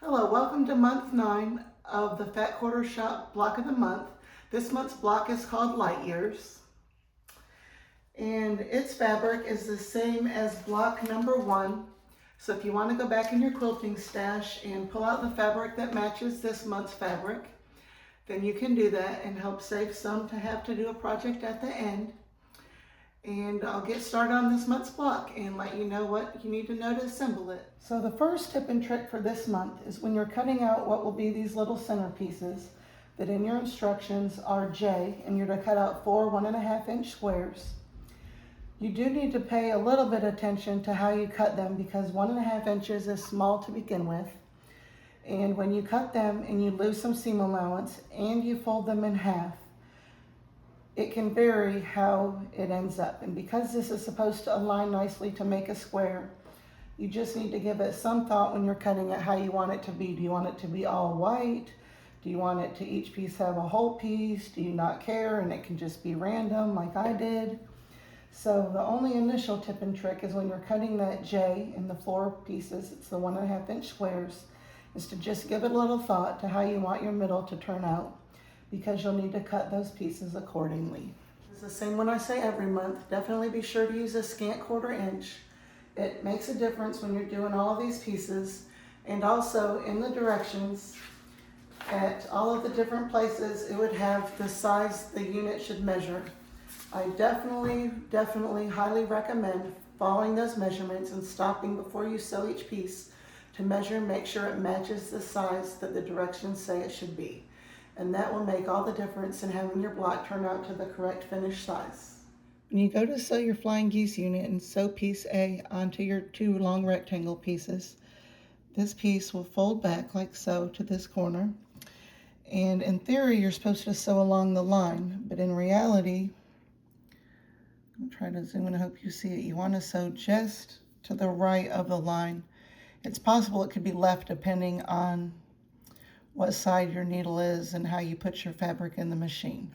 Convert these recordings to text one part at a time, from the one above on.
Hello, welcome to month 9 of the Fat Quarter Shop block of the month. This month's block is called Light Years, and its fabric is the same as block number 1. So if you want to go back in your quilting stash and pull out the fabric that matches this month's fabric, then you can do that and help save some to have to do a project at the end. And I'll get started on this month's block and let you know what you need to know to assemble it. So the first tip and trick for this month is when you're cutting out what will be these little center pieces, that in your instructions are J, and you're to cut out 4 1.5 inch squares. You do need to pay a little bit of attention to how you cut them because 1.5 inches is small to begin with. And when you cut them and you lose some seam allowance and you fold them in half, it can vary how it ends up. And because this is supposed to align nicely to make a square, you just need to give it some thought when you're cutting it how you want it to be. Do you want it to be all white? Do you want it to each piece have a whole piece? Do you not care and it can just be random like I did? So the only initial tip and trick is when you're cutting that J in the floor pieces, it's the 1.5 inch squares, is to just give it a little thought to how you want your middle to turn out, because you'll need to cut those pieces accordingly. It's the same when I say every month. Definitely be sure to use a scant 1/4 inch. It makes a difference when you're doing all of these pieces, and also in the directions at all of the different places it would have the size the unit should measure. I definitely highly recommend following those measurements and stopping before you sew each piece to measure and make sure it matches the size that the directions say it should be. And that will make all the difference in having your block turn out to the correct finished size. When you go to sew your flying geese unit and sew piece A onto your 2 long rectangle pieces, this piece will fold back like so to this corner. And in theory, you're supposed to sew along the line, but in reality, I'll try to zoom in, I hope you see it. You want to sew just to the right of the line. It's possible it could be left depending on what side your needle is and how you put your fabric in the machine.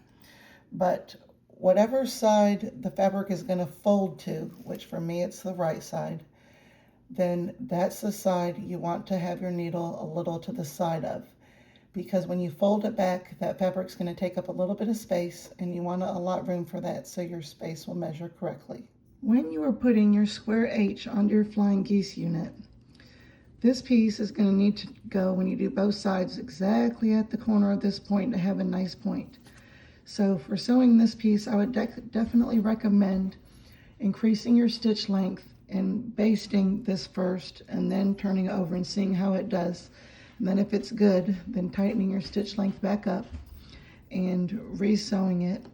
But whatever side the fabric is going to fold to, which for me it's the right side, then that's the side you want to have your needle a little to the side of. Because when you fold it back, that fabric's going to take up a little bit of space, and you want to allot room for that so your space will measure correctly. When you are putting your square H onto your flying geese unit, this piece is going to need to go, when you do both sides, exactly at the corner of this point to have a nice point. So for sewing this piece, I would definitely recommend increasing your stitch length and basting this first and then turning it over and seeing how it does. And then if it's good, then tightening your stitch length back up and re-sewing it.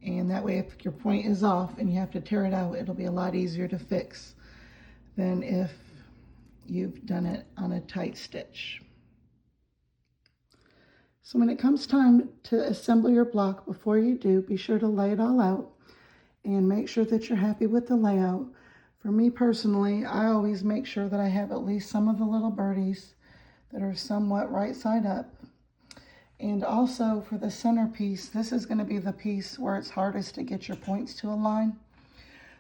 And that way, if your point is off and you have to tear it out, it'll be a lot easier to fix than if you've done it on a tight stitch. So when it comes time to assemble your block, before you do, be sure to lay it all out and make sure that you're happy with the layout. For me personally, I always make sure that I have at least some of the little birdies that are somewhat right side up. And also for the center piece, this is going to be the piece where it's hardest to get your points to align.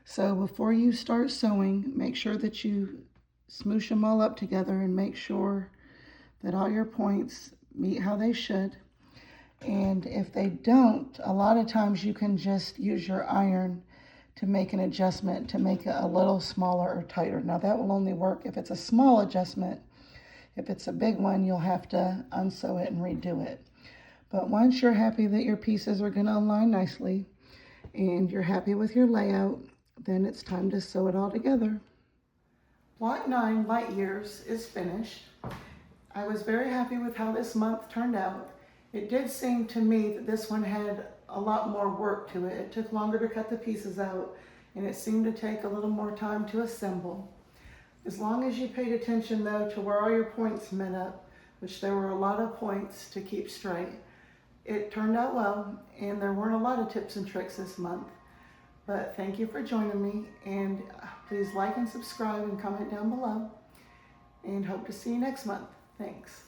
So before you start sewing, make sure that you smoosh them all up together and make sure that all your points meet how they should. And if they don't, a lot of times you can just use your iron to make an adjustment to make it a little smaller or tighter. Now that will only work if it's a small adjustment. If it's a big one, you'll have to unsew it and redo it. But once you're happy that your pieces are going to align nicely and you're happy with your layout, then it's time to sew it all together. Block 9 Light Years is finished. I was very happy with how this month turned out. It did seem to me that this one had a lot more work to it. It took longer to cut the pieces out, and it seemed to take a little more time to assemble. As long as you paid attention though to where all your points met up, which there were a lot of points to keep straight, it turned out well, and there weren't a lot of tips and tricks this month. But thank you for joining me, and please like and subscribe and comment down below, and hope to see you next month. Thanks.